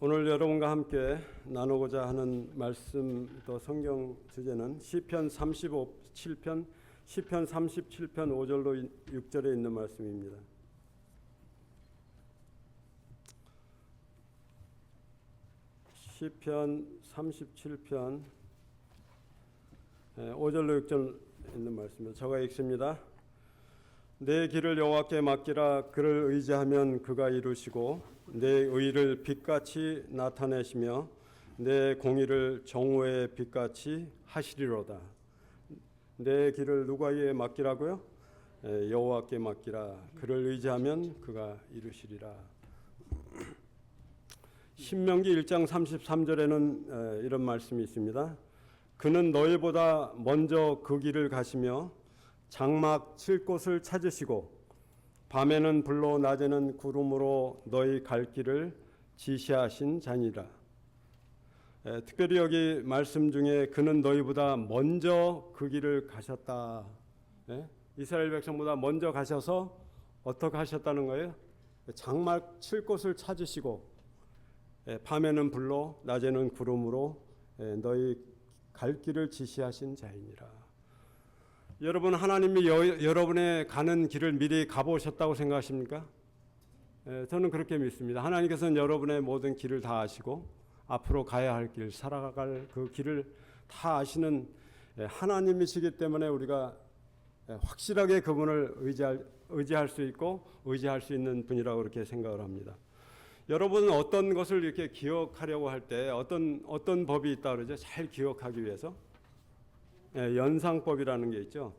오늘 여러분과 함께 나누고자 하는 말씀 또 성경 주제는 시편 37편 5절로 6절에 있는 말씀입니다. 시편 37편 5절로 6절 있는 말씀입니다. 제가 읽습니다. 내 길을 여호와께 맡기라. 그를 의지하면 그가 이루시고 내 의를 빛같이 나타내시며 내 공의를 정오의 빛같이 하시리로다. 내 길을 누구에게 맡기라고요? 여호와께 맡기라. 그를 의지하면 그가 이루시리라. 신명기 1장 33절에는 이런 말씀이 있습니다. 그는 너희보다 먼저 그 길을 가시며 장막 칠 곳을 찾으시고 밤에는 불로 낮에는 구름으로 너희 갈 길을 지시하신 자니라. 특별히 여기 말씀 중에 그는 너희보다 먼저 그 길을 가셨다. 이스라엘 백성보다 먼저 가셔서 어떻게 하셨다는 거예요? 장막 칠 곳을 찾으시고 밤에는 불로 낮에는 구름으로 너희 갈 길을 지시하신 자이니라. 여러분, 하나님이 여러분의 가는 길을 미리 가보셨다고 생각하십니까? 저는 그렇게 믿습니다. 하나님께서는 여러분의 모든 길을 다 아시고 앞으로 가야 할 길, 살아갈 그 길을 다 아시는 하나님이시기 때문에 우리가 확실하게 그분을 의지할 수 있고 의지할 수 있는 분이라고 그렇게 생각을 합니다. 여러분은 어떤 것을 이렇게 기억하려고 할 때 어떤 법이 있다 그러죠? 잘 기억하기 위해서. 연상법이라는 게 있죠.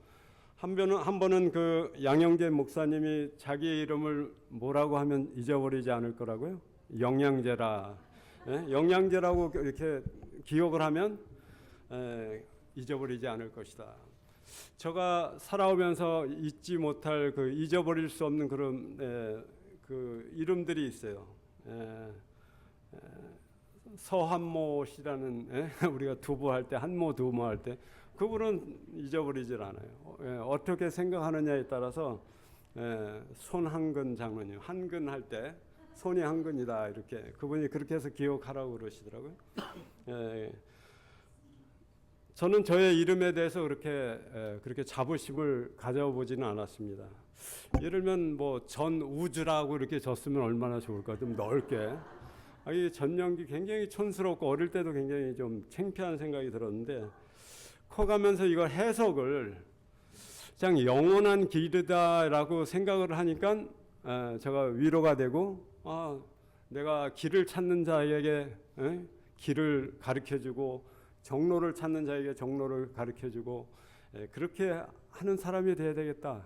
한 번은 그 양영재 목사님이 자기 이름을 뭐라고 하면 잊어버리지 않을 거라고요? 영양제라. 영양제라고 이렇게 기억을 하면 잊어버리지 않을 것이다. 제가 살아오면서 잊지 못할 그 잊어버릴 수 없는 그런 그 이름들이 있어요. 서한모 씨라는 우리가 두부할 때 한모 두모 할 때 그분은 잊어버리질 않아요. 어떻게 생각하느냐에 따라서 손한근 장로님 한근 할 때 손이 한근이다 이렇게 그분이 그렇게 해서 기억하라고 그러시더라고요. 저는 저의 이름에 대해서 그렇게 자부심을 가져보지는 않았습니다. 예를 들면 뭐 전우주라고 이렇게 줬으면 얼마나 좋을까 좀 넓게. 이 전명기 굉장히 촌스럽고 어릴 때도 굉장히 좀 창피한 생각이 들었는데 커가면서 이걸 해석을 그냥 영원한 길이다라고 생각을 하니까 제가 위로가 되고 내가 길을 찾는 자에게 길을 가르쳐주고 정로를 찾는 자에게 정로를 가르쳐주고 그렇게 하는 사람이 돼야 되겠다.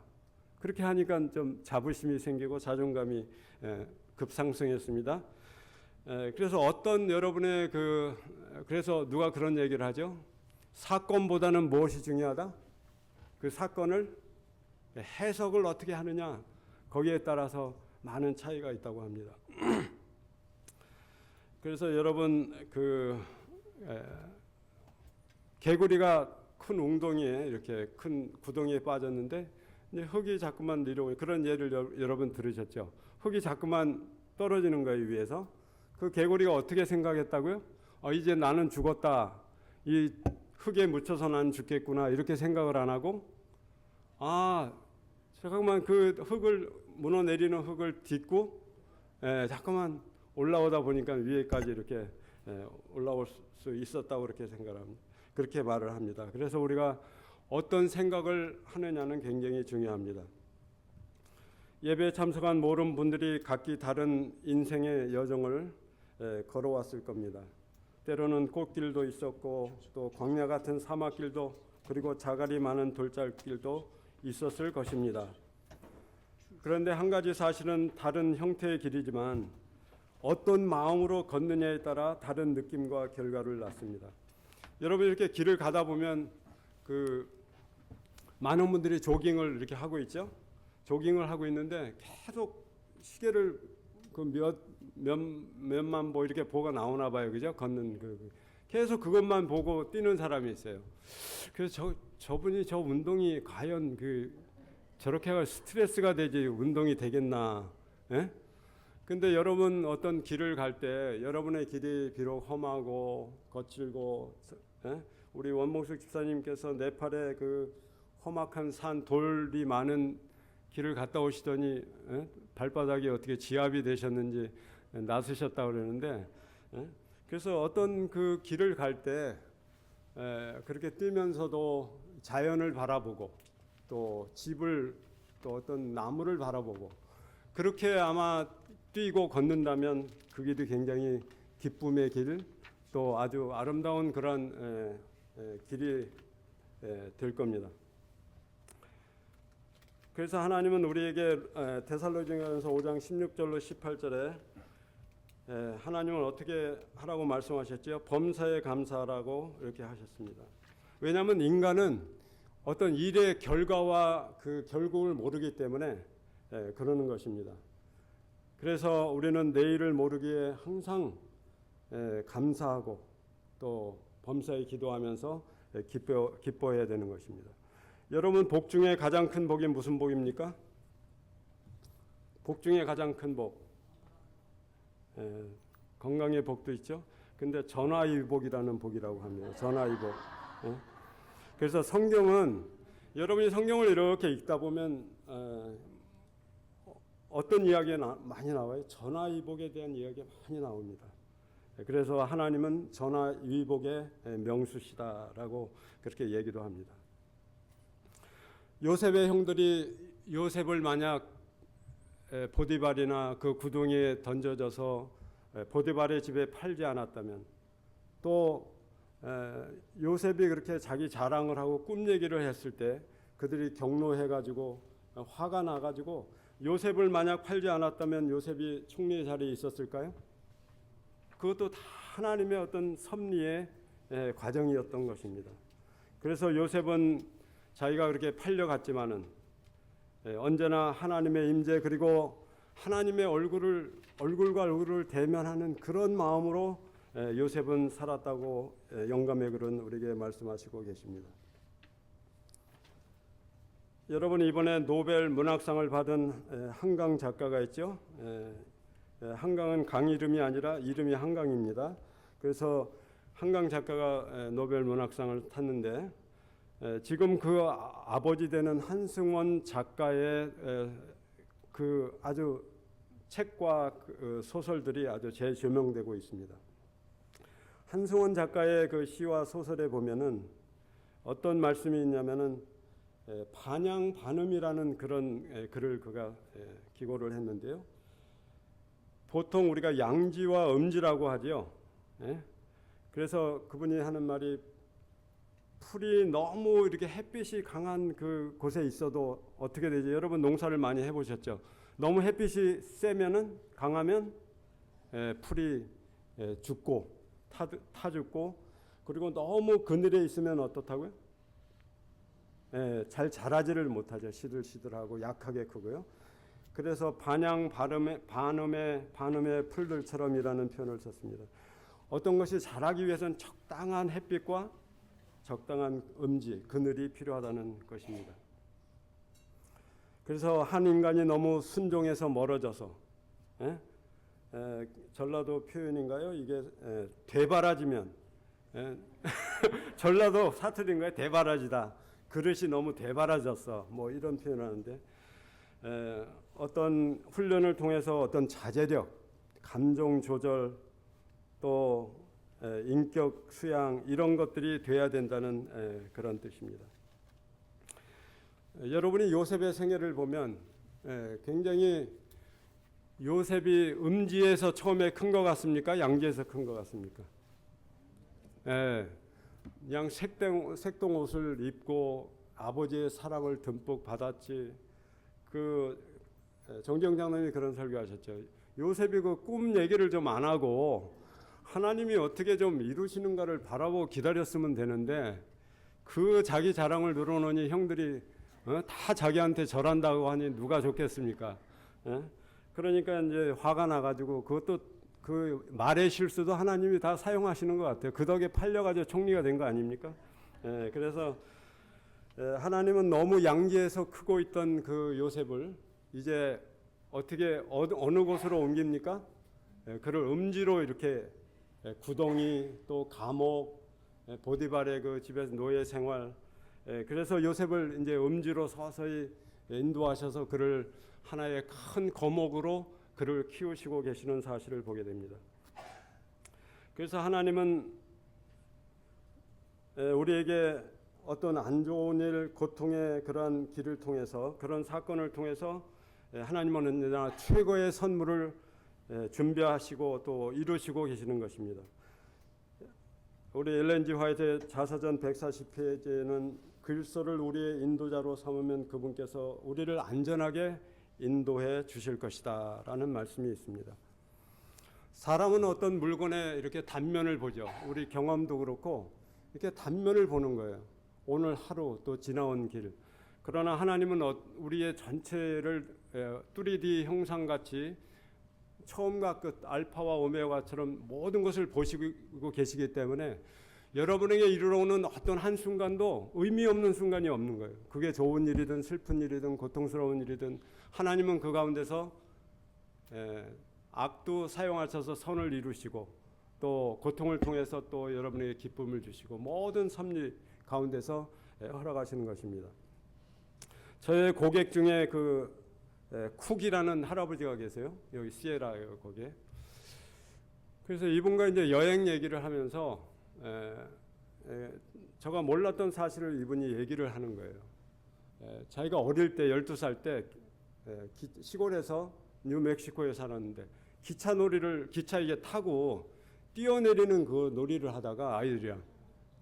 그렇게 하니까 좀 자부심이 생기고 자존감이 급상승했습니다. 그래서 여러분의 그래서 누가 그런 얘기를 하죠? 사건보다는 무엇이 중요하다? 그 사건을 해석을 어떻게 하느냐, 거기에 따라서 많은 차이가 있다고 합니다. 그래서 여러분, 개구리가 큰 웅덩이에 이렇게 큰 구덩이에 빠졌는데 이제 흙이 자꾸만 내려오는 그런 예를 여러분 들으셨죠? 흙이 자꾸만 떨어지는 거예요, 위에서. 그 개구리가 어떻게 생각했다고요? 이제 나는 죽었다. 이 흙에 묻혀서 나는 죽겠구나. 이렇게 생각을 안 하고, 잠깐만 그 무너내리는 흙을 딛고, 잠깐만 올라오다 보니까 위에까지 이렇게 올라올 수 있었다고 그렇게 생각을 합니다. 그렇게 말을 합니다. 그래서 우리가 어떤 생각을 하느냐는 굉장히 중요합니다. 예배에 참석한 모든 분들이 각기 다른 인생의 여정을 걸어왔을 겁니다. 때로는 꽃길도 있었고 또 광야 같은 사막길도 그리고 자갈이 많은 돌짝길도 있었을 것입니다. 그런데 한 가지 사실은 다른 형태의 길이지만 어떤 마음으로 걷느냐에 따라 다른 느낌과 결과를 낳습니다. 여러분 이렇게 길을 가다 보면 많은 분들이 조깅을 이렇게 하고 있죠. 조깅을 하고 있는데 계속 시계를 몇만 보 이렇게 보가 나오나 봐요. 그죠? 걷는 계속 그것만 보고 뛰는 사람이 있어요. 그래서 저분이 저 운동이 과연 저렇게 스트레스가 되지 운동이 되겠나? 근데 여러분 어떤 길을 갈 때 여러분의 길이 비록 험하고 거칠고, 우리 원봉숙 집사님께서 네팔에 그 험악한 산 돌이 많은 길을 갔다 오시더니 발바닥이 어떻게 지압이 되셨는지 나서셨다 그러는데, 그래서 어떤 그 길을 갈 때 그렇게 뛰면서도 자연을 바라보고 또 집을 또 어떤 나무를 바라보고 그렇게 아마 뛰고 걷는다면 그 길이 굉장히 기쁨의 길, 또 아주 아름다운 그런 길이 될 겁니다. 그래서 하나님은 우리에게 데살로니가서 5장 16절로 18절에 하나님은 어떻게 하라고 말씀하셨죠? 범사에 감사하라고 이렇게 하셨습니다. 왜냐하면 인간은 어떤 일의 결과와 그 결국을 모르기 때문에 그러는 것입니다. 그래서 우리는 내일을 모르기에 항상 감사하고 또 범사에 기도하면서 기뻐해야 되는 것입니다. 여러분, 복 중에 가장 큰 복이 무슨 복입니까? 복 중에 가장 큰 복, 건강의 복도 있죠. 근데 전화위복이라는 복이라고 합니다. 전화위복. 그래서 성경은 여러분이 성경을 이렇게 읽다 보면 어떤 이야기가 많이 나와요? 전화위복에 대한 이야기가 많이 나옵니다. 그래서 하나님은 전화위복의 명수시다라고 그렇게 얘기도 합니다. 요셉의 형들이 요셉을 만약 보디발이나 그 구덩이에 던져져서 보디발의 집에 팔지 않았다면, 또 요셉이 그렇게 자기 자랑을 하고 꿈 얘기를 했을 때 그들이 격노해가지고 화가 나가지고 요셉을 만약 팔지 않았다면 요셉이 총리 자리에 있었을까요? 그것도 다 하나님의 어떤 섭리의 과정이었던 것입니다. 그래서 요셉은 자기가 그렇게 팔려갔지만은 언제나 하나님의 임재, 그리고 하나님의 얼굴과 얼굴을 대면하는 그런 마음으로 요셉은 살았다고 영감의 글은 우리에게 말씀하시고 계십니다. 여러분, 이번에 노벨 문학상을 받은 한강 작가가 있죠. 한강은 강 이름이 아니라 이름이 한강입니다. 그래서 한강 작가가 노벨 문학상을 탔는데, 지금 그 아버지 되는 한승원 작가의 그 아주 책과 소설들이 아주 재조명되고 있습니다. 한승원 작가의 그 시와 소설에 보면은 어떤 말씀이 있냐면은 반양 반음이라는 그런 글을 그가 기고를 했는데요. 보통 우리가 양지와 음지라고 하죠. 그래서 그분이 하는 말이, 풀이 너무 이렇게 햇빛이 강한 그 곳에 있어도 어떻게 되죠? 여러분 농사를 많이 해보셨죠? 너무 햇빛이 세면은, 강하면 풀이 죽고 타 죽고, 그리고 너무 그늘에 있으면 어떻다고요? 잘 자라지를 못하죠. 시들시들하고 약하게 크고요. 그래서 반양 반음의 풀들처럼이라는 표현을 썼습니다. 어떤 것이 자라기 위해서는 적당한 햇빛과 적당한 음지, 그늘이 필요하다는 것입니다. 그래서 한 인간이 너무 순종해서 멀어져서, 전라도 표현인가요? 이게 되바라지면, 전라도 사투리인가요? 되바라지다. 그릇이 너무 되바라졌어. 뭐 이런 표현하는데, 어떤 훈련을 통해서 어떤 자제력, 감정 조절, 또 인격 수양, 이런 것들이 돼야 된다는 그런 뜻입니다. 여러분이 요셉의 생애를 보면 굉장히 요셉이 음지에서 처음에 큰 것 같습니까? 양지에서 큰 것 같습니까? 그냥 색동 옷을 입고 아버지의 사랑을 듬뿍 받았지. 그 정정 장로님이 그런 설교하셨죠. 요셉이 그 꿈 얘기를 좀 안 하고 하나님이 어떻게 좀 이루시는가를 바라보고 기다렸으면 되는데, 그 자기 자랑을 늘어놓으니 형들이 다 자기한테 절한다고 하니 누가 좋겠습니까? 그러니까 이제 화가 나가지고, 그것도 그 말의 실수도 하나님이 다 사용하시는 것 같아요. 그 덕에 팔려가지고 총리가 된 거 아닙니까? 그래서 하나님은 너무 양지에서 크고 있던 그 요셉을 이제 어떻게 어느 곳으로 옮깁니까? 그를 음지로 이렇게 구덩이 또 감옥 보디발의 그 집에서 노예 생활 그래서 요셉을 이제 음지로 서서히 인도하셔서 그를 하나의 큰 거목으로 그를 키우시고 계시는 사실을 보게 됩니다. 그래서 하나님은 우리에게 어떤 안 좋은 일, 고통의 그러한 길을 통해서 그런 사건을 통해서 하나님은 언제나 최고의 선물을 준비하시고 또 이루시고 계시는 것입니다. 우리 엘렌 G 화이트의 자서전 140페이지에는 글소를 우리의 인도자로 삼으면 그분께서 우리를 안전하게 인도해 주실 것이다 라는 말씀이 있습니다. 사람은 어떤 물건에 이렇게 단면을 보죠. 우리 경험도 그렇고 이렇게 단면을 보는 거예요. 오늘 하루 또 지나온 길. 그러나 하나님은 우리의 전체를 3D 형상같이 처음과 끝 알파와 오메가처럼 모든 것을 보시고 계시기 때문에 여러분에게 이르러오는 어떤 한순간도 의미 없는 순간이 없는 거예요. 그게 좋은 일이든 슬픈 일이든 고통스러운 일이든 하나님은 그 가운데서 악도 사용하셔서 선을 이루시고 또 고통을 통해서 또 여러분에게 기쁨을 주시고 모든 섭리 가운데서 허락하시는 것입니다. 저의 고객 중에 쿡이라는 할아버지가 계세요. 여기 시에라예요, 거기에. 그래서 이분과 이제 여행 얘기를 하면서 제가 몰랐던 사실을 이분이 얘기를 하는 거예요. 자기가 어릴 때 12살 때 시골에서 뉴멕시코에 살았는데 기차 이게 타고 뛰어내리는 그 놀이를 하다가 아이들이랑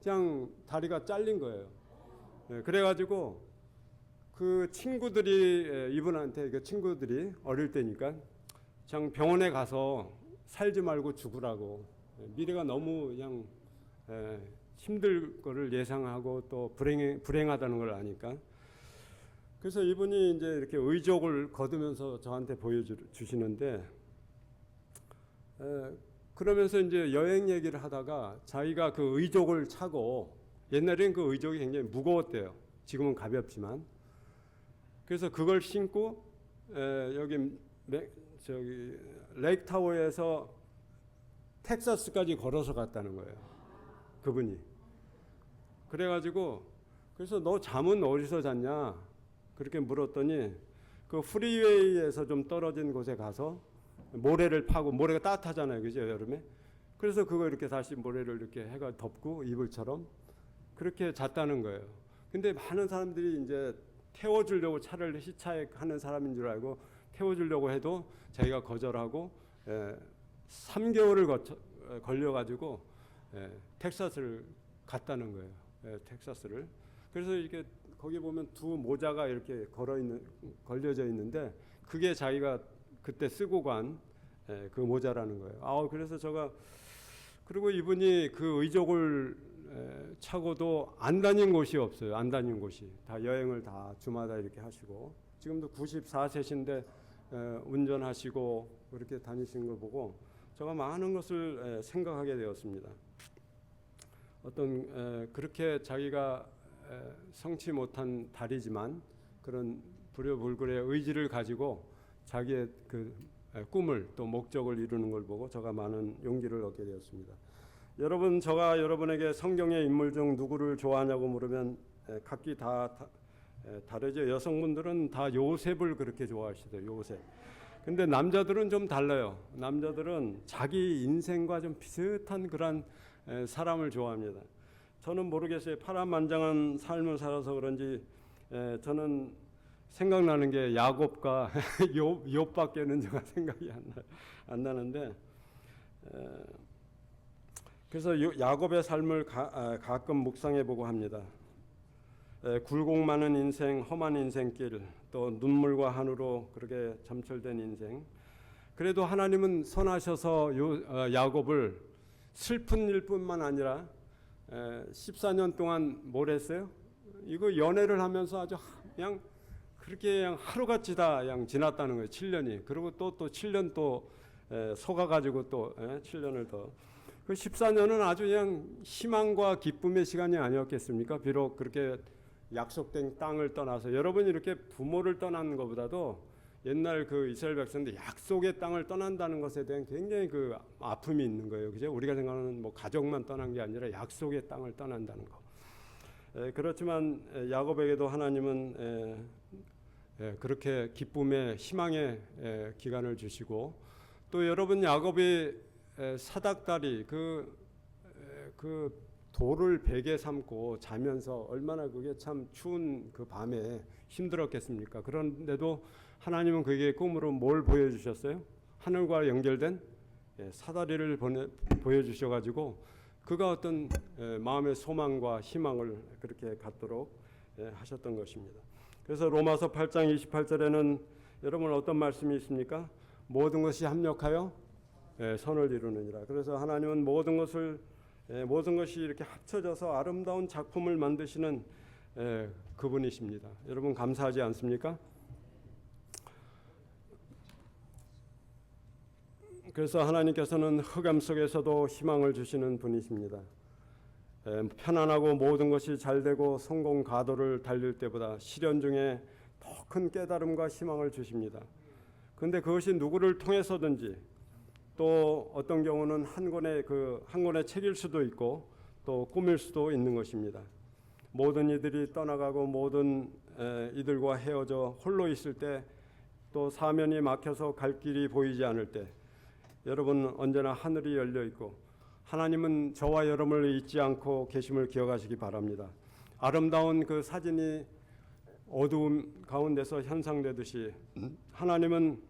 그냥 다리가 잘린 거예요. 그래가지고 그 친구들이 이분한테 그 친구들이 어릴 때니까 그냥 병원에 가서 살지 말고 죽으라고 미래가 너무 그냥 힘들 거를 예상하고 또 불행하다는 걸 아니까 그래서 이분이 이제 이렇게 의족을 거두면서 저한테 보여주시는데 그러면서 이제 여행 얘기를 하다가 자기가 그 의족을 차고 옛날엔 그 의족이 굉장히 무거웠대요. 지금은 가볍지만 그래서 그걸 신고 여기 레이크 타워에서 텍사스까지 걸어서 갔다는 거예요. 그분이. 그래가지고 그래서 너 잠은 어디서 잤냐? 그렇게 물었더니 그 프리웨이에서 좀 떨어진 곳에 가서 모래를 파고 모래가 따뜻하잖아요, 그죠 여름에? 그래서 그거 이렇게 다시 모래를 이렇게 해가 덮고 이불처럼 그렇게 잤다는 거예요. 근데 많은 사람들이 이제 태워주려고 차를 히치하이크하는 사람인 줄 알고 태워주려고 해도 자기가 거절하고 3개월을 걸려가지고 텍사스를 갔다는 거예요. 텍사스를. 그래서 이렇게 거기 보면 두 모자가 이렇게 걸려져 있는데 그게 자기가 그때 쓰고 간 그 모자라는 거예요. 그래서 제가 그리고 이분이 그 의족을 차고도 안 다닌 곳이 없어요. 안 다닌 곳이 다 여행을 다 주마다 이렇게 하시고 지금도 94세신데 운전하시고 그렇게 다니시는 걸 보고 제가 많은 것을 생각하게 되었습니다. 어떤 그렇게 자기가 성취 못한 달이지만 그런 불효불굴의 의지를 가지고 자기의 그 꿈을 또 목적을 이루는 걸 보고 제가 많은 용기를 얻게 되었습니다. 여러분, 제가 여러분에게 성경의 인물 중 누구를 좋아하냐고 물으면 각기 다 다르죠. 여성분들은 다 요셉을 그렇게 좋아하시대요. 요셉. 근데 남자들은 좀 달라요. 남자들은 자기 인생과 좀 비슷한 그런 사람을 좋아합니다. 저는 모르겠어요. 파란만장한 삶을 살아서 그런지 저는 생각나는 게 야곱과 욥밖에는 제가 생각이 안 나는데 그래서 야곱의 삶을 가끔 묵상해보고 합니다. 굴곡 많은 인생, 험한 인생길, 또 눈물과 한우로 그렇게 점철된 인생. 그래도 하나님은 선하셔서 야곱을 슬픈 일뿐만 아니라 14년 동안 뭘 했어요? 이거 연애를 하면서 아주 그냥 그렇게 그냥 하루같이 다 그냥 지났다는 거예요. 7년이. 그리고 또 7년 또 속아가지고 또 7년을 더. 그 14년은 아주 그냥 희망과 기쁨의 시간이 아니었겠습니까? 비록 그렇게 약속된 땅을 떠나서 여러분이 이렇게 부모를 떠나는 것보다도 옛날 그 이스라엘 백성들 약속의 땅을 떠난다는 것에 대한 굉장히 그 아픔이 있는 거예요. 그죠? 우리가 생각하는 뭐 가족만 떠난 게 아니라 약속의 땅을 떠난다는 거. 그렇지만 야곱에게도 하나님은 그렇게 기쁨의 희망의 기간을 주시고, 또 여러분 야곱이 사닥다리 그 돌을 베개 삼고 자면서 얼마나 그게 참 추운 그 밤에 힘들었겠습니까? 그런데도 하나님은 그에게 꿈으로 뭘 보여주셨어요? 하늘과 연결된 사다리를 보여주셔가지고 그가 어떤 마음의 소망과 희망을 그렇게 갖도록 하셨던 것입니다. 그래서 로마서 8장 28절에는 여러분 어떤 말씀이 있습니까? 모든 것이 합력하여 선을 이루느니라. 그래서 하나님은 모든 것이 이렇게 합쳐져서 아름다운 작품을 만드시는 그분이십니다. 여러분 감사하지 않습니까? 그래서 하나님께서는 흑암 속에서도 희망을 주시는 분이십니다. 편안하고 모든 것이 잘되고 성공 가도를 달릴 때보다 시련 중에 더 큰 깨달음과 희망을 주십니다. 그런데 그것이 누구를 통해서든지, 또 어떤 경우는 한 권의 책일 수도 있고 또 꿈일 수도 있는 것입니다. 모든 이들이 떠나가고 모든 이들과 헤어져 홀로 있을 때, 또 사면이 막혀서 갈 길이 보이지 않을 때, 여러분 언제나 하늘이 열려 있고 하나님은 저와 여러분을 잊지 않고 계심을 기억하시기 바랍니다. 아름다운 그 사진이 어두움 가운데서 현상되듯이 하나님은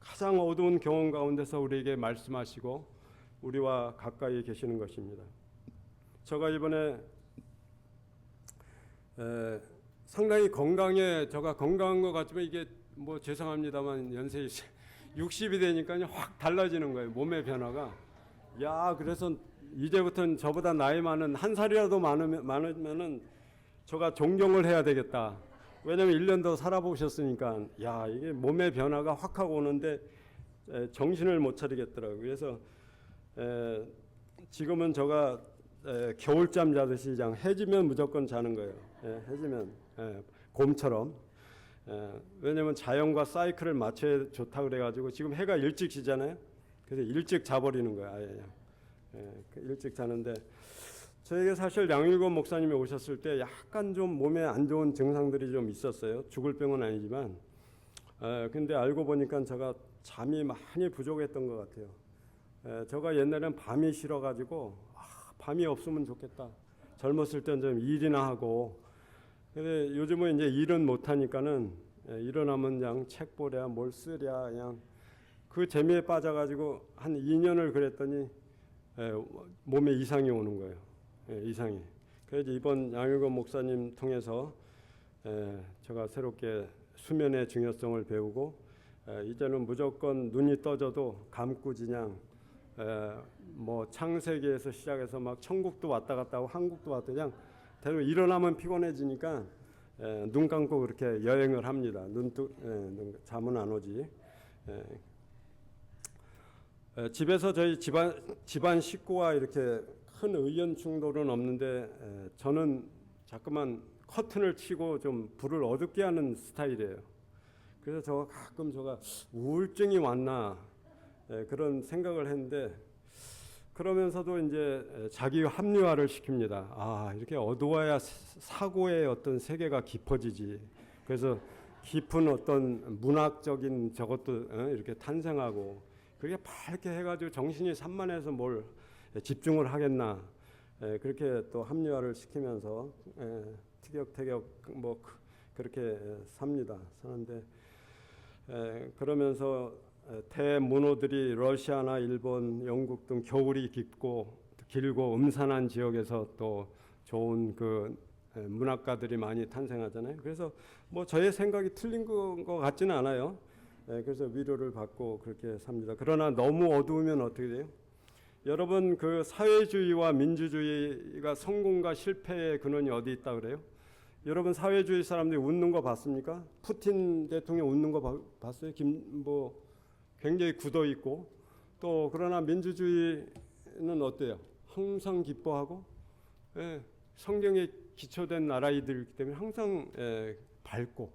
가장 어두운 경험 가운데서 우리에게 말씀하시고 우리와 가까이 계시는 것입니다. 제가 이번에 상당히 제가 건강한 것 같지만 이게 뭐 죄송합니다만 연세 60이 되니까 확 달라지는 거예요. 몸의 변화가. 그래서 이제부터는 저보다 나이 많은 한 살이라도 많으면은 제가 존경을 해야 되겠다. 왜냐하면 1년 더 살아보셨으니까 이게 몸의 변화가 확 하고 오는데 정신을 못 차리겠더라고요. 그래서 지금은 제가 겨울잠 자듯이 그냥 해지면 무조건 자는 거예요. 해지면 곰처럼. 왜냐하면 자연과 사이클을 맞춰야 좋다 그래가지고 지금 해가 일찍 지잖아요. 그래서 일찍 자버리는 거예요. 아예 일찍 자는데, 저에게 사실 양일권 목사님이 오셨을 때 약간 좀 몸에 안 좋은 증상들이 좀 있었어요. 죽을 병은 아니지만. 근데 알고 보니까 제가 잠이 많이 부족했던 것 같아요. 제가 옛날엔 밤이 싫어가지고 밤이 없으면 좋겠다. 젊었을 땐 좀 일이나 하고. 근데 요즘은 이제 일은 못 하니까는 일어나면 그냥 책 보랴 뭘 쓰랴 그냥 그 재미에 빠져가지고 한 2년을 그랬더니 몸에 이상이 오는 거예요. 이상이. 그래서 이번 양일권 목사님 통해서 제가 새롭게 수면의 중요성을 배우고 이제는 무조건 눈이 떠져도 감고 그냥 뭐 창세기에서 시작해서 막 천국도 왔다 갔다 하고 한국도 왔다 그냥 대부분 일어나면 피곤해지니까 눈 감고 그렇게 여행을 합니다. 잠은 안 오지. 집에서 저희 집안 식구와 이렇게 큰 의견 충돌은 없는데 저는 자꾸만 커튼을 치고 좀 불을 어둡게 하는 스타일이에요. 그래서 가끔 우울증이 왔나 그런 생각을 했는데, 그러면서도 이제 자기 합리화를 시킵니다. 이렇게 어두워야 사고의 어떤 세계가 깊어지지. 그래서 깊은 어떤 문학적인 저것도 이렇게 탄생하고, 그게 밝게 해가지고 정신이 산만해서 뭘 집중을 하겠나. 그렇게 또 합리화를 시키면서 티격태격 뭐 그렇게 사는데, 그러면서 대문호들이 러시아나 일본, 영국 등 겨울이 길고 음산한 지역에서 또 좋은 그 문학가들이 많이 탄생하잖아요. 그래서 뭐 저의 생각이 틀린 것 같지는 않아요. 그래서 위로를 받고 그렇게 삽니다. 그러나 너무 어두우면 어떻게 돼요? 여러분, 그 사회주의와 민주주의가 성공과 실패의 근원이 어디 있다 그래요? 여러분, 사회주의 사람들이 웃는 거 봤습니까? 푸틴 대통령 웃는 거 봤어요? 굉장히 굳어 있고, 또 그러나 민주주의는 어때요? 항상 기뻐하고, 성경에 기초된 나라이들이기 때문에 항상 밝고,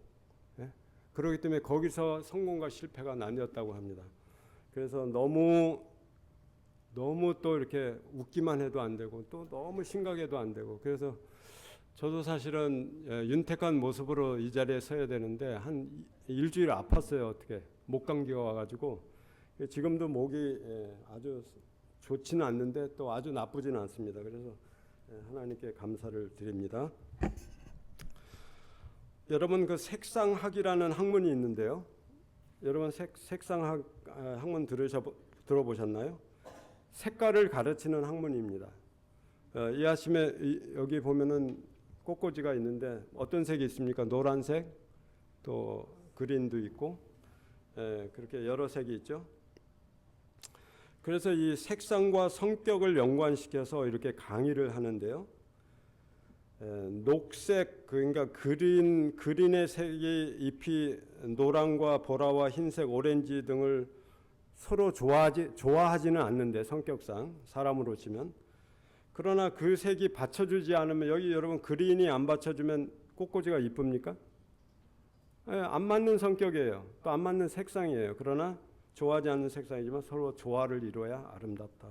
그렇기 때문에 거기서 성공과 실패가 나뉘었다고 합니다. 그래서 너무 또 이렇게 웃기만 해도 안 되고 또 너무 심각해도 안 되고, 그래서 저도 사실은 윤택한 모습으로 이 자리에 서야 되는데 한 일주일 아팠어요. 어떻게 목 감기가 와가지고 지금도 목이 아주 좋지는 않는데 또 아주 나쁘지는 않습니다. 그래서 하나님께 감사를 드립니다. 여러분, 그 색상학이라는 학문이 있는데요. 여러분 색상학 학문 들어보셨나요? 색깔을 가르치는 학문입니다. 이 아침에 여기 보면은 꽃꽂이가 있는데 어떤 색이 있습니까? 노란색, 또 그린도 있고, 그렇게 여러 색이 있죠. 그래서 이 색상과 성격을 연관시켜서 이렇게 강의를 하는데요. 녹색, 그러니까 그린의 색이 잎이 노랑과 보라와 흰색, 오렌지 등을 서로 좋아하지는 않는데, 성격상 사람으로 치면. 그러나 그 색이 받쳐주지 않으면, 여기 여러분 그린이 안 받쳐주면 꽃꽂이가 이쁩니까? 안 맞는 성격이에요. 또 안 맞는 색상이에요. 그러나 좋아하지 않는 색상이지만 서로 조화를 이루어야 아름답다.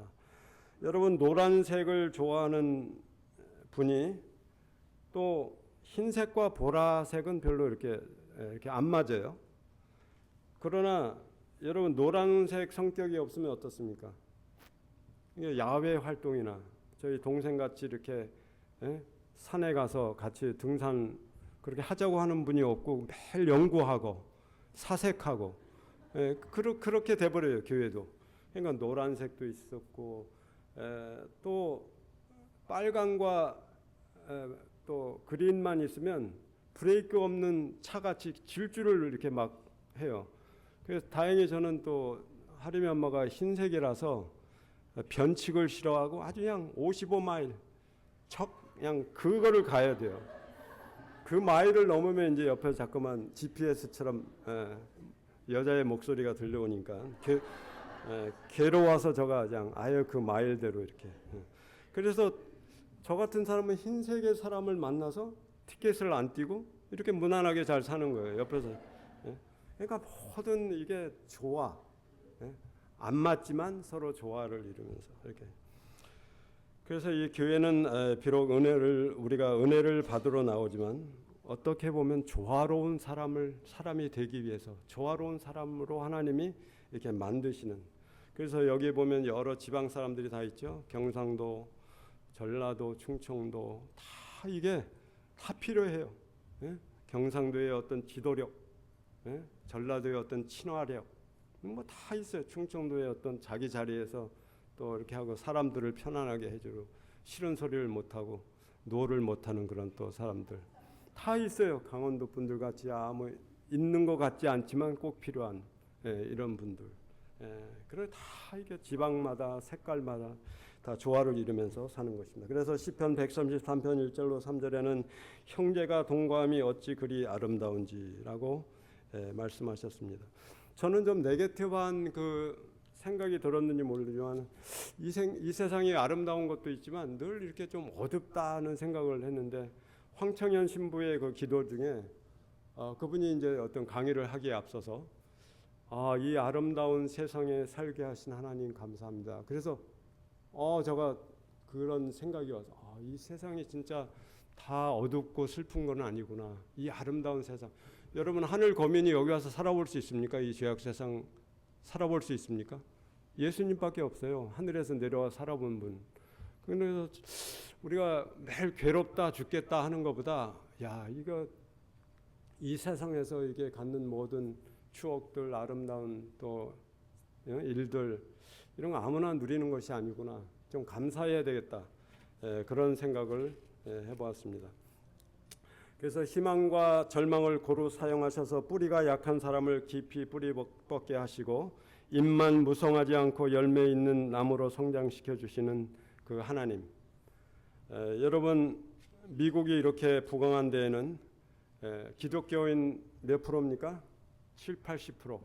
여러분, 노란색을 좋아하는 분이 또 흰색과 보라색은 별로 이렇게 안 맞아요. 그러나 여러분, 노란색 성격이 없으면 어떻습니까? 야외 활동이나 저희 동생 같이 이렇게 산에 가서 같이 등산 그렇게 하자고 하는 분이 없고 매일 연구하고 사색하고 그렇게 돼버려요, 교회도. 그러니까 노란색도 있었고, 또 빨강과 또 그린만 있으면 브레이크 없는 차같이 질주를 이렇게 막 해요. 그래서 다행히 저는 또 하림이 엄마가 흰색이라서 변칙을 싫어하고 아주 그냥 55마일 그냥 그거를 가야 돼요. 그 마일을 넘으면 이제 옆에서 자꾸만 GPS처럼 여자의 목소리가 들려오니까 괴로워서 저가 그냥 아예 그 마일대로 이렇게. 그래서 저 같은 사람은 흰색의 사람을 만나서 티켓을 안 띄고 이렇게 무난하게 잘 사는 거예요, 옆에서. 그러니까 모든 이게 조화, 안 맞지만 서로 조화를 이루면서 이렇게. 그래서 이 교회는 비록 우리가 은혜를 받으러 나오지만 어떻게 보면 조화로운 사람이 되기 위해서 조화로운 사람으로 하나님이 이렇게 만드시는. 그래서 여기 보면 여러 지방 사람들이 다 있죠. 경상도, 전라도, 충청도 다 이게 다 필요해요. 경상도의 어떤 지도력, 전라도의 어떤 친화력, 뭐 다 있어요. 충청도의 어떤 자기 자리에서 또 이렇게 하고 사람들을 편안하게 해주고 싫은 소리를 못하고 노를 못하는 그런 또 사람들 다 있어요. 강원도 분들 같이 뭐 있는 것 같지 않지만 꼭 필요한 이런 분들. 그래 다 이게 지방마다 색깔마다 다 조화를 이루면서 사는 것입니다. 그래서 시편 133편 1절로 3절에는 형제가 동거함이 어찌 그리 아름다운지라고 말씀하셨습니다. 저는 좀 네게티브한 그 생각이 들었는지 모르지만 이 세상이 아름다운 것도 있지만 늘 이렇게 좀 어둡다는 생각을 했는데, 황청현 신부의 그 기도 중에 그분이 이제 어떤 강의를 하기에 앞서서 이 아름다운 세상에 살게 하신 하나님 감사합니다. 그래서 제가 그런 생각이 와서 이 세상이 진짜 다 어둡고 슬픈 건 아니구나. 이 아름다운 세상. 여러분, 하늘 거민이 여기 와서 살아볼 수 있습니까? 이 죄악 세상 살아볼 수 있습니까? 예수님밖에 없어요. 하늘에서 내려와 살아본 분. 그래서 우리가 매일 괴롭다 죽겠다 하는 것보다 이거 이 세상에서 이게 갖는 모든 추억들, 아름다운 또 일들 이런 거 아무나 누리는 것이 아니구나. 좀 감사해야 되겠다. 그런 생각을 해보았습니다. 그래서 희망과 절망을 고루 사용하셔서 뿌리가 약한 사람을 깊이 뿌리 뻗게 하시고 잎만 무성하지 않고 열매 있는 나무로 성장시켜 주시는 그 하나님. 여러분, 미국이 이렇게 부강한 데에는 기독교인 몇 프로입니까? 7, 80%.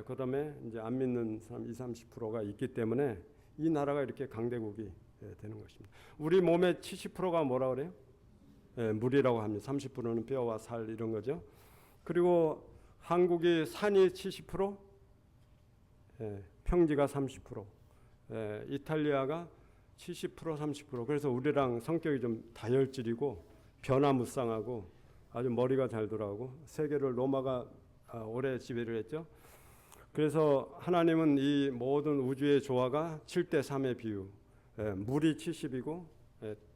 그다음에 이제 안 믿는 사람 20, 30%가 있기 때문에 이 나라가 이렇게 강대국이 되는 것입니다. 우리 몸의 70%가 뭐라 그래요? 물이라고 합니다. 30%는 뼈와 살 이런 거죠. 그리고 한국이 산이 70%, 평지가 30%, 이탈리아가 70%, 30%. 그래서 우리랑 성격이 좀 다혈질이고 변화무쌍하고 아주 머리가 잘 돌아가고 세계를 로마가 오래 지배를 했죠. 그래서 하나님은 이 모든 우주의 조화가 7대 3의 비유, 물이 70이고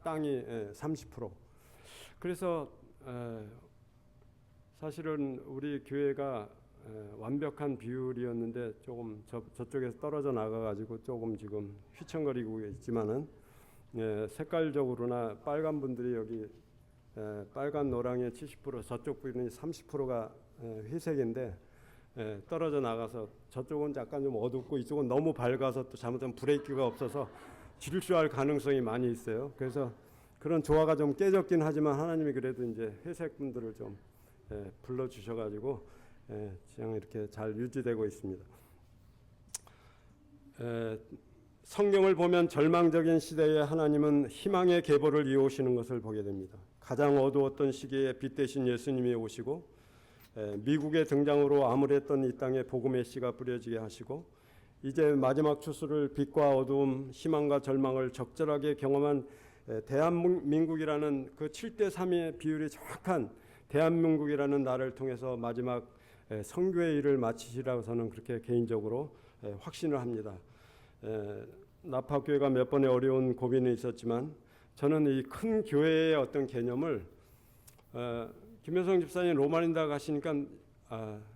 땅이 30%. 그래서 사실은 우리 교회가 완벽한 비율이었는데 조금 저쪽에서 떨어져 나가가지고 조금 지금 휘청거리고 있지만은 색깔적으로나 빨간 분들이 여기 빨간 노랑의 70%, 저쪽 분이 30%가 회색인데 떨어져 나가서 저쪽은 약간 좀 어둡고 이쪽은 너무 밝아서 또 잘못하면 브레이크가 없어서 질주할 가능성이 많이 있어요. 그래서 그런 조화가 좀 깨졌긴 하지만 하나님이 그래도 이제 회색 분들을 좀 불러 주셔가지고 지금 이렇게 잘 유지되고 있습니다. 성경을 보면 절망적인 시대에 하나님은 희망의 계보를 이어오시는 것을 보게 됩니다. 가장 어두웠던 시기에 빛 대신 예수님이 오시고 미국의 등장으로 암울했던 이 땅에 복음의 씨가 뿌려지게 하시고 이제 마지막 추수를 빛과 어두움, 희망과 절망을 적절하게 경험한 대한민국이라는 그 7대 3의 비율이 정확한 대한민국이라는 나라를 통해서 마지막 선교의 일을 마치시라고 저는 그렇게 개인적으로 확신을 합니다. 나파교회가 몇 번의 어려운 고민이 있었지만 저는 이 큰 교회의 어떤 개념을 김효성 집사님 로마린다 가시니까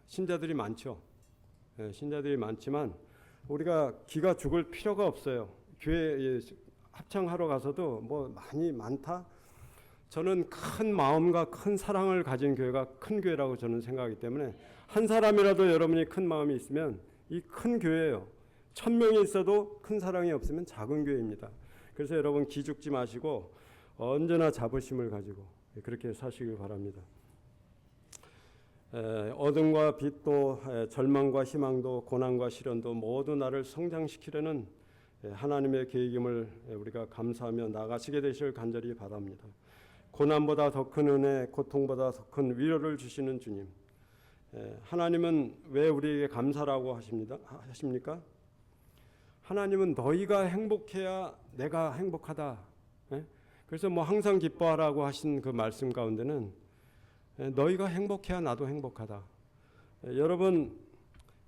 신자들이 많죠. 신자들이 많지만 우리가 기가 죽을 필요가 없어요. 교회 합창하러 가서도 뭐 많이 많다. 저는 큰 마음과 큰 사랑을 가진 교회가 큰 교회라고 저는 생각하기 때문에 한 사람이라도 여러분이 큰 마음이 있으면 이 큰 교회예요. 1000명이 있어도 큰 사랑이 없으면 작은 교회입니다. 그래서 여러분 기죽지 마시고 언제나 자부심을 가지고 그렇게 사시길 바랍니다. 어둠과 빛도 절망과 희망도 고난과 시련도 모두 나를 성장시키려는 하나님의 계획임을 우리가 감사하며 나가시게 되실 간절히 바랍니다. 고난보다 더 큰 은혜, 고통보다 더 큰 위로를 주시는 주님. 하나님은 왜 우리에게 감사라고 하십니까? 하나님은 너희가 행복해야 내가 행복하다. 그래서 뭐 항상 기뻐하라고 하신 그 말씀 가운데는 너희가 행복해야 나도 행복하다. 여러분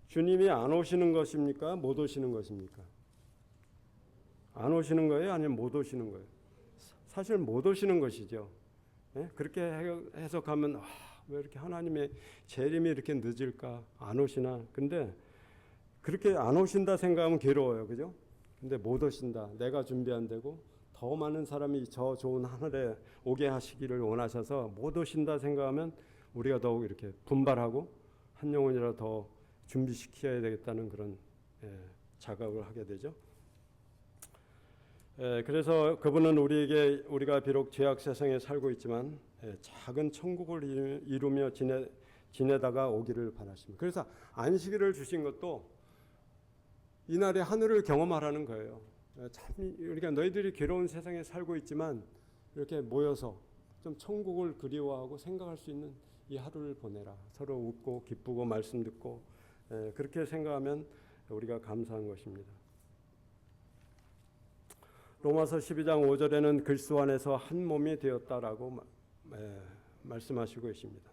주님이 안 오시는 것입니까? 못 오시는 것입니까? 안 오시는 거예요? 아니면 못 오시는 거예요? 사실 못 오시는 것이죠. 그렇게 해석하면 왜 이렇게 하나님의 재림이 이렇게 늦을까? 안 오시나? 근데 그렇게 안 오신다 생각하면 괴로워요. 그죠? 근데 못 오신다. 내가 준비 안 되고 더 많은 사람이 저 좋은 하늘에 오게 하시기를 원하셔서 못 오신다 생각하면 우리가 더욱 이렇게 분발하고 한 영혼이라도 더 준비시켜야 되겠다는 그런 자각을 하게 되죠. 그래서 그분은 우리가 비록 죄악 세상에 살고 있지만 작은 천국을 이루며 지내다가 오기를 바라십니다. 그래서 안식일을 주신 것도 이날의 하늘을 경험하라는 거예요. 참 우리가 너희들이 괴로운 세상에 살고 있지만 이렇게 모여서 좀 천국을 그리워하고 생각할 수 있는 이 하루를 보내라. 서로 웃고 기쁘고 말씀 듣고 그렇게 생각하면 우리가 감사한 것입니다. 로마서 12장 5절에는 그리스도 안에서 한 몸이 되었다라고 말씀하시고 있습니다.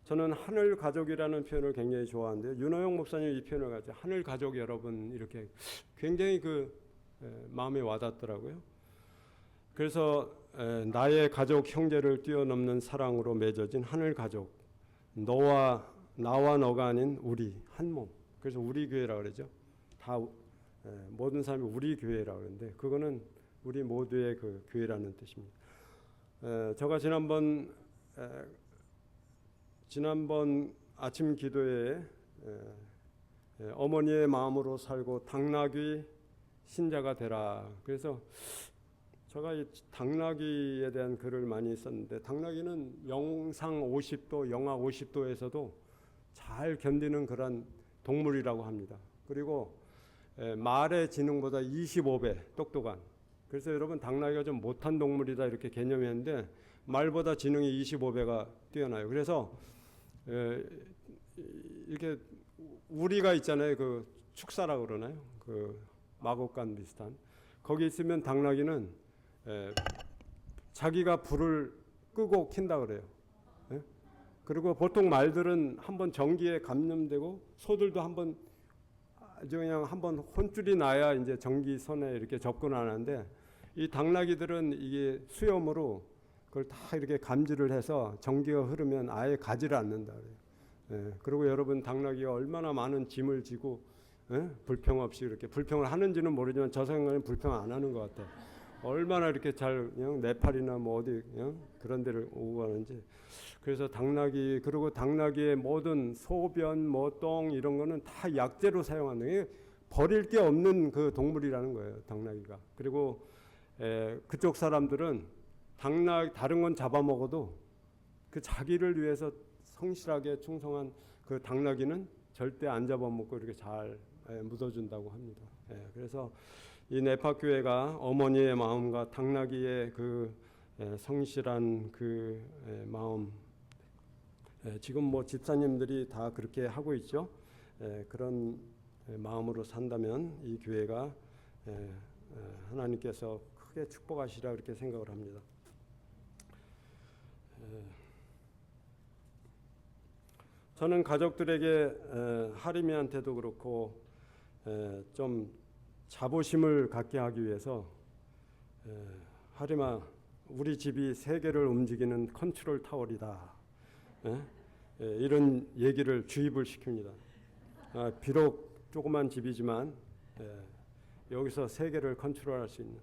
저는 하늘 가족이라는 표현을 굉장히 좋아하는데요. 윤호영 목사님 이 표현을 가지고 하늘 가족 여러분 이렇게 굉장히 마음에 와닿더라고요. 그래서 나의 가족 형제를 뛰어넘는 사랑으로 맺어진 하늘 가족, 나와 너가 아닌 우리 한 몸. 그래서 우리 교회라고 그러죠. 다 모든 사람이 우리 교회라고 그러는데 그거는 우리 모두의 그 교회라는 뜻입니다. 제가 지난번 아침 기도에 어머니의 마음으로 살고 당나귀 신자가 되라. 그래서 제가 이 당나귀에 대한 글을 많이 썼는데 당나귀는 영상 50도, 영하 50도에서도 잘 견디는 그런 동물이라고 합니다. 그리고 말의 지능보다 25배 똑똑한. 그래서 여러분 당나귀가 좀 못한 동물이다 이렇게 개념했는데 말보다 지능이 25배가 뛰어나요. 그래서 이렇게 우리가 있잖아요. 그 축사라 그러나요? 그 마곡간 비슷한 거기 있으면 당나귀는 자기가 불을 끄고 킨다 그래요. 예? 그리고 보통 말들은 한번 전기에 감염되고 소들도 한번 아주 그냥 한번 혼줄이 나야 이제 전기선에 이렇게 접근하는데 이 당나귀들은 이게 수염으로 그걸 다 이렇게 감지를 해서 전기가 흐르면 아예 가지를 않는다 그래요. 예, 그리고 여러분 당나귀가 얼마나 많은 짐을 지고 불평 없이 이렇게 불평을 하는지는 모르지만 저 생각에는 불평 안 하는 것 같아요. 얼마나 이렇게 잘 그냥 네팔이나 뭐 어디 그런 데를 오고 가는지. 그래서 당나귀 그리고 당나귀의 모든 소변 뭐 똥 이런 거는 다 약재로 사용하는 게 버릴 게 없는 그 동물이라는 거예요. 당나귀가. 그리고 그쪽 사람들은 다른 건 잡아먹어도 그 자기를 위해서 성실하게 충성한 그 당나귀는 절대 안 잡아먹고 이렇게 잘 묻어준다고 합니다. 그래서 이 네파 교회가 어머니의 마음과 당나귀의 그 성실한 그 마음, 지금 뭐 집사님들이 다 그렇게 하고 있죠. 그런 마음으로 산다면 이 교회가 하나님께서 크게 축복하시라 그렇게 생각을 합니다. 저는 가족들에게 하림이한테도 그렇고 좀 자부심을 갖게 하기 위해서 하림아 우리 집이 세계를 움직이는 컨트롤 타월이다. 이런 얘기를 주입을 시킵니다. 비록 조그만 집이지만 여기서 세계를 컨트롤할 수 있는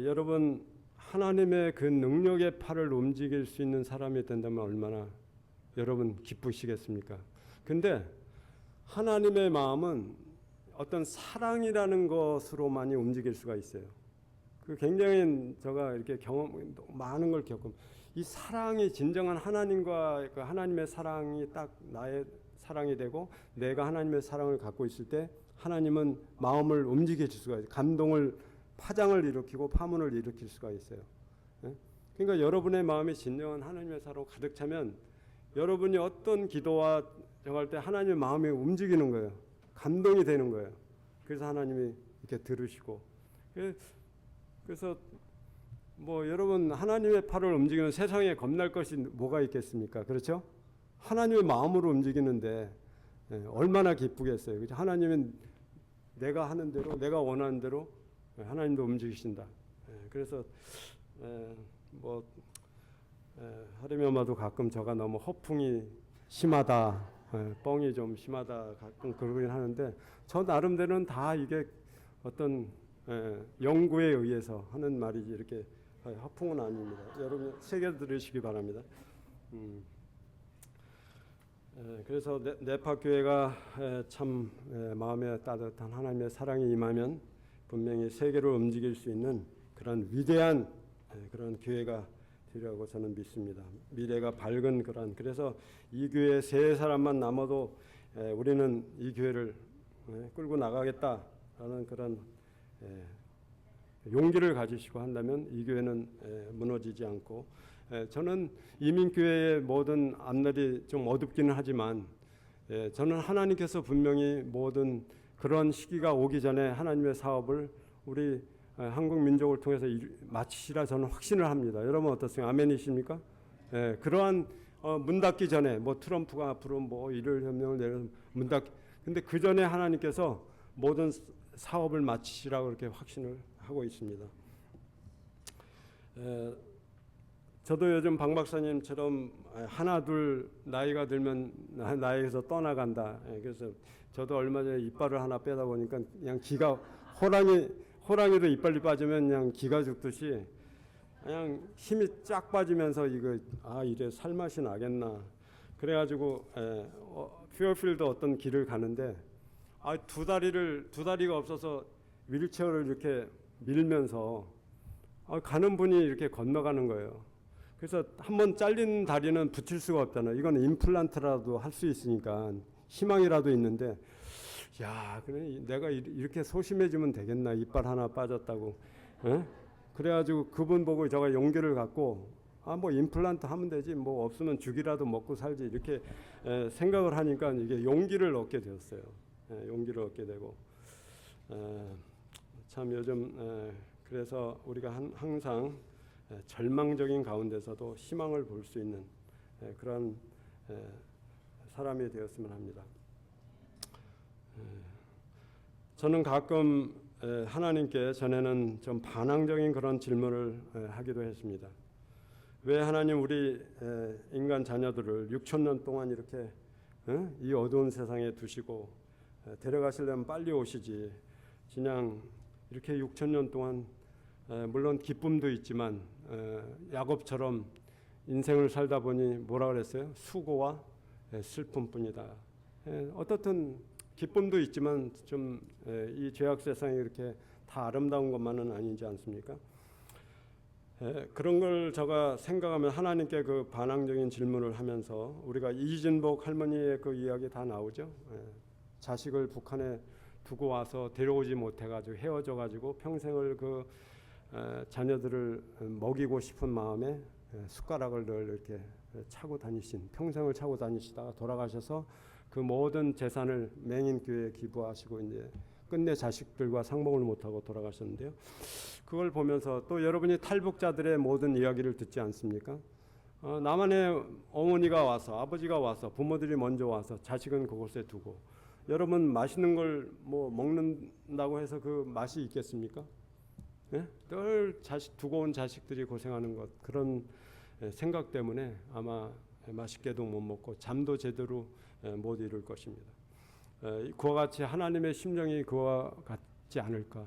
여러분 하나님의 그 능력의 팔을 움직일 수 있는 사람이 된다면 얼마나 여러분 기쁘시겠습니까? 근데 하나님의 마음은 어떤 사랑이라는 것으로만이 움직일 수가 있어요. 그 굉장히 제가 이렇게 경험 많은 걸 겪고 이 사랑이 진정한 하나님과 그 하나님의 사랑이 딱 나의 사랑이 되고 내가 하나님의 사랑을 갖고 있을 때 하나님은 마음을 움직여 줄 수가 있어요. 감동을 파장을 일으키고 파문을 일으킬 수가 있어요. 그러니까 여러분의 마음이 진정한 하나님의 사랑으로 가득 차면 여러분이 어떤 기도와 정할 때 하나님의 마음이 움직이는 거예요. 감동이 되는 거예요. 그래서 하나님이 이렇게 들으시고 그래서 뭐 여러분 하나님의 팔을 움직이는 세상에 겁날 것이 뭐가 있겠습니까? 그렇죠? 하나님의 마음으로 움직이는데 얼마나 기쁘겠어요. 그렇죠? 하나님은 내가 하는 대로 내가 원하는 대로 하나님도 움직이신다. 그래서 뭐 하림이 엄마도 가끔 저가 너무 허풍이 심하다, 뻥이 좀 심하다 가끔 그러긴 하는데 저 나름대로는 다 이게 어떤 연구에 의해서 하는 말이지 이렇게 허풍은 아닙니다. 여러분 새겨 들으시기 바랍니다. 그래서 네파 교회가 참 마음에 따뜻한 하나님의 사랑이 임하면 분명히 세계를 움직일 수 있는 그런 위대한 그런 교회가 되리라고 저는 믿습니다. 미래가 밝은 그런 그래서 이 교회 세 사람만 남아도 우리는 이 교회를 끌고 나가겠다라는 그런 용기를 가지시고 한다면 이 교회는 무너지지 않고 저는 이민교회의 모든 앞날이 좀 어둡기는 하지만 저는 하나님께서 분명히 모든 그런 시기가 오기 전에 하나님의 사업을 우리 한국 민족을 통해서 마치시라 저는 확신을 합니다. 여러분 어떻습니까? 아멘이십니까? 그러한 문 닫기 전에 뭐 트럼프가 앞으로 뭐 일을 협력을 내는 문 닫기 근데 그 전에 하나님께서 모든 사업을 마치시라고 그렇게 확신을 하고 있습니다. 저도 요즘 박 박사님처럼 하나 둘 나이가 들면 나에게서 떠나간다. 그래서 저도 얼마 전에 이빨을 하나 빼다 보니까 그냥 기가 호랑이도 이빨이 빠지면 그냥 기가 죽듯이 그냥 힘이 쫙 빠지면서 이거 이래 살맛이 나겠나. 그래가지고 퓨어필드 어떤 길을 가는데 두 다리가 없어서 휠체어를 이렇게 밀면서 가는 분이 이렇게 건너가는 거예요. 그래서 한번 잘린 다리는 붙일 수가 없잖아요. 이건 임플란트라도 할 수 있으니까 희망이라도 있는데 야, 그래 내가 이렇게 소심해지면 되겠나 이빨 하나 빠졌다고. 그래가지고 그분 보고 제가 용기를 갖고 뭐 임플란트 하면 되지, 뭐 없으면 죽이라도 먹고 살지, 이렇게 생각을 하니까 이게 용기를 얻게 되었어요. 용기를 얻게 되고, 참 요즘 그래서 우리가 항상 절망적인 가운데서도 희망을 볼 수 있는 그런 사람이 되었으면 합니다. 저는 가끔 하나님께 전에는 좀 반항적인 그런 질문을 하기도 했습니다. 왜 하나님 우리 인간 자녀들을 6,000년 동안 이렇게 이 어두운 세상에 두시고 데려가시려면 빨리 오시지, 그냥 이렇게 6,000년 동안 물론 기쁨도 있지만 야곱처럼 인생을 살다 보니 뭐라 그랬어요? 수고와 슬픔뿐이다. 어떻든 기쁨도 있지만 좀 이 죄악 세상이 이렇게 다 아름다운 것만은 아니지 않습니까? 그런 걸 제가 생각하면 하나님께 그 반항적인 질문을 하면서 우리가 이진복 할머니의 그 이야기 다 나오죠. 자식을 북한에 두고 와서 데려오지 못해가지고 헤어져가지고 평생을 그 자녀들을 먹이고 싶은 마음에 숟가락을 늘 이렇게 차고 다니신, 평생을 차고 다니시다가 돌아가셔서 그 모든 재산을 맹인교회에 기부하시고 이제 끝내 자식들과 상봉을 못하고 돌아가셨는데요. 그걸 보면서 또 여러분이 탈북자들의 모든 이야기를 듣지 않습니까? 남한의 어머니가 와서, 아버지가 와서, 부모들이 먼저 와서 자식은 그곳에 두고, 여러분 맛있는 걸 뭐 먹는다고 해서 그 맛이 있겠습니까? 예? 늘 자식 두고 온 자식들이 고생하는 것, 그런 생각 때문에 아마 맛있게도 못 먹고 잠도 제대로 못 이룰 것입니다. 그와 같이 하나님의 심정이 그와 같지 않을까.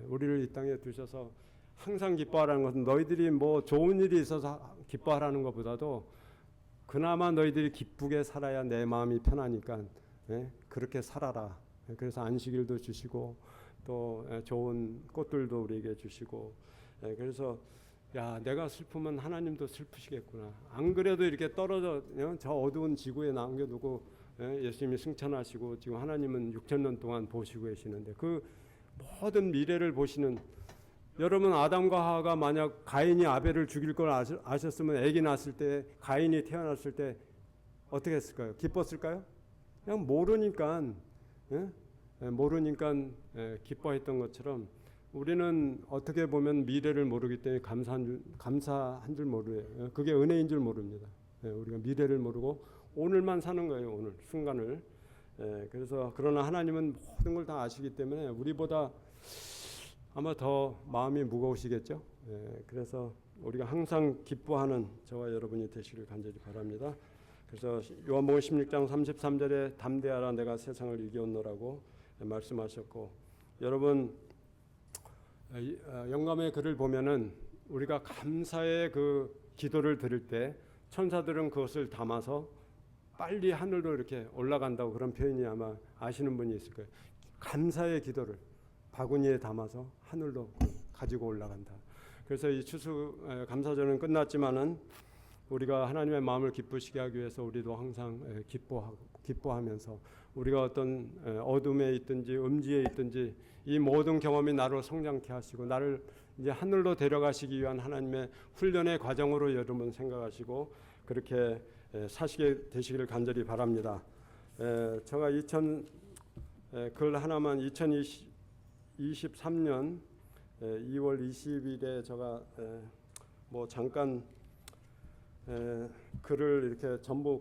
우리를 이 땅에 두셔서 항상 기뻐하라는 것은 너희들이 뭐 좋은 일이 있어서 기뻐하라는 것보다도 그나마 너희들이 기쁘게 살아야 내 마음이 편하니까 그렇게 살아라. 그래서 안식일도 주시고 또 좋은 꽃들도 우리에게 주시고, 그래서 야, 내가 슬프면 하나님도 슬프시겠구나. 안 그래도 이렇게 떨어져 저 어두운 지구에 남겨두고 예수님이 승천하시고 지금 하나님은 6,000년 동안 보시고 계시는데 그 모든 미래를 보시는, 여러분 아담과 하와가 만약 가인이 아벨을 죽일 걸 아셨으면 아기 낳았을 때, 가인이 태어났을 때 어떻게 했을까요? 기뻤을까요? 그냥 모르니까 기뻐했던 것처럼 우리는 어떻게 보면 미래를 모르기 때문에 감사한 줄 모르요. 그게 은혜인 줄 모릅니다. 우리가 미래를 모르고 오늘만 사는 거예요. 오늘 순간을. 그래서 그러나 하나님은 모든 걸 다 아시기 때문에 우리보다 아마 더 마음이 무거우시겠죠. 그래서 우리가 항상 기뻐하는 저와 여러분이 되시길 간절히 바랍니다. 그래서 요한복음 16장 33절에 담대하라 내가 세상을 이겨온노라고 말씀하셨고, 여러분 영감의 글을 보면은 우리가 감사의 그 기도를 드릴 때 천사들은 그것을 담아서 빨리 하늘로 이렇게 올라간다고, 그런 표현이 아마 아시는 분이 있을 거예요. 감사의 기도를 바구니에 담아서 하늘로 가지고 올라간다. 그래서 이 추수 감사절은 끝났지만은 우리가 하나님의 마음을 기쁘시게 하기 위해서 우리도 항상 기뻐하면서 우리가 어떤 어둠에 있든지 음지에 있든지 이 모든 경험이 나를 성장케 하시고 나를 이제 하늘로 데려가시기 위한 하나님의 훈련의 과정으로 여러분 생각하시고 그렇게 사시게 되시기를 간절히 바랍니다. 제가 글 하나만 2023년 2월 20일에 제가 뭐 잠깐 글을 이렇게 전부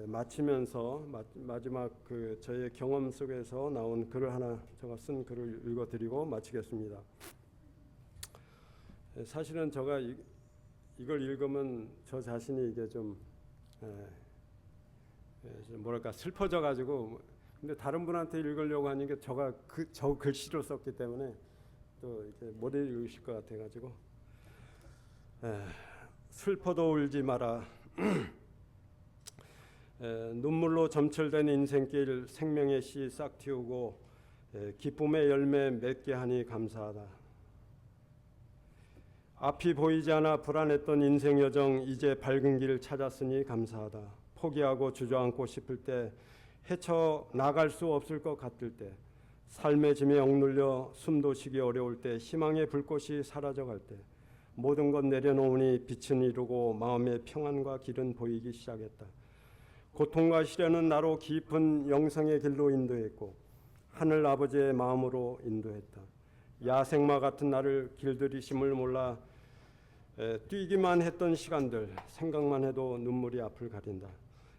마치면서 마지막 그 저의 경험 속에서 나온 글을 하나 제가 쓴 글을 읽어드리고 마치겠습니다. 사실은 제가 이걸 읽으면 저 자신이 이게 좀 뭐랄까 슬퍼져 가지고, 근데 다른 분한테 읽으려고 하니까 저 글씨로 썼기 때문에 또 이렇게 못 읽으실 것 같아 가지고 슬퍼도 울지 마라. 눈물로 점철된 인생길 생명의 씨 싹 틔우고 기쁨의 열매 맺게 하니 감사하다. 앞이 보이지 않아 불안했던 인생 여정 이제 밝은 길 찾았으니 감사하다. 포기하고 주저앉고 싶을 때, 헤쳐 나갈 수 없을 것 같을 때, 삶의 짐에 억눌려 숨도 쉬기 어려울 때, 희망의 불꽃이 사라져갈 때, 모든 것 내려놓으니 빛은 이루고 마음의 평안과 길은 보이기 시작했다. 고통과 시련은 나로 깊은 영성의 길로 인도했고 하늘 아버지의 마음으로 인도했다. 야생마 같은 나를 길들이심을 몰라 뛰기만 했던 시간들 생각만 해도 눈물이 앞을 가린다.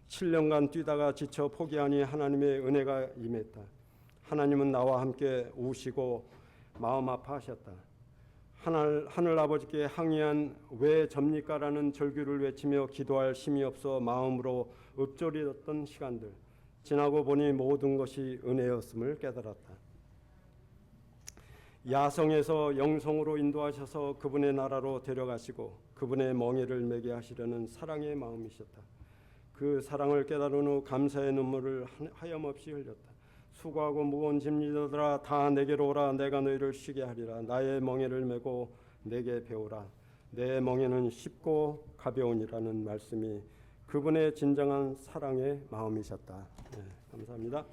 7년간 뛰다가 지쳐 포기하니 하나님의 은혜가 임했다. 하나님은 나와 함께 우시고 마음 아파하셨다. 하늘 아버지께 항의한 왜 접니까라는 절규를 외치며 기도할 힘이 없어 마음으로 읊조리던 시간들 지나고 보니 모든 것이 은혜였음을 깨달았다. 야성에서 영성으로 인도하셔서 그분의 나라로 데려가시고 그분의 멍에를 매게 하시려는 사랑의 마음이셨다. 그 사랑을 깨달은 후 감사의 눈물을 하염없이 흘렸다. 수고하고 무거운 짐지들아 다 내게로 오라. 내가 너희를 쉬게 하리라. 나의 멍에를 메고 내게 배우라. 내 멍에는 쉽고 가벼우니라는 말씀이 그분의 진정한 사랑의 마음이셨다. 네, 감사합니다.